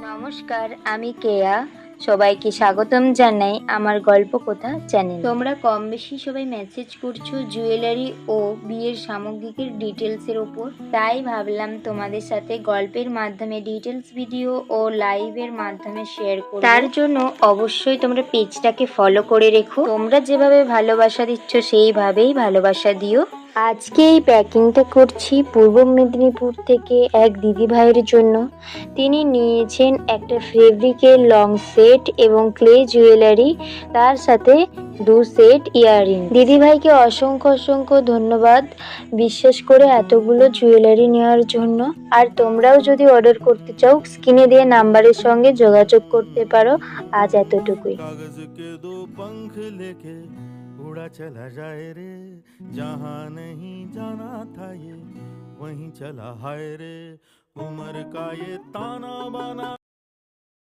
নমস্কার, আমি কেয়া। সবাইকে স্বাগতম জানাই আমার গল্প কথা চ্যানেল। তোমরা কম বেশি সবাই মেসেজ করছো জুয়েলারি ও বিয়ের সামগ্রিকের ডিটেলসের ওপর, তাই ভাবলাম তোমাদের সাথে গল্পের মাধ্যমে ডিটেলস ভিডিও ও লাইভের মাধ্যমে শেয়ার করব। তার জন্য অবশ্যই তোমরা পেজটাকে ফলো করে রেখো। তোমরা যেভাবে ভালোবাসা দিচ্ছ সেইভাবেই ভালোবাসা দিও। আজকে এই প্যাকিংটা করছি পূর্ব মেদিনীপুর থেকে এক দিদি ভাইয়ের জন্য। তিনি নিয়েছেন একটা ফেব্রিকের লং সেট এবং ক্লে জুয়েলারি, তার সাথে 2 সেট ইয়াররিং। দিদিভাইকে অসংখ্য অসংখ্য ধন্যবাদ বিশ্বাস করে এতগুলো জুয়েলারি নেওয়ার জন্য। আর তোমরাও যদি অর্ডার করতে চাও স্ক্রিনে দেওয়া নাম্বারের সঙ্গে যোগাযোগ করতে পারো। আজ এতটুকুই। कागज के दो पंख लेके उड़ा चला जाए रे, जहाँ नहीं जाना था ये वहीं चला हाय रे। उम्र का ये ताना बाना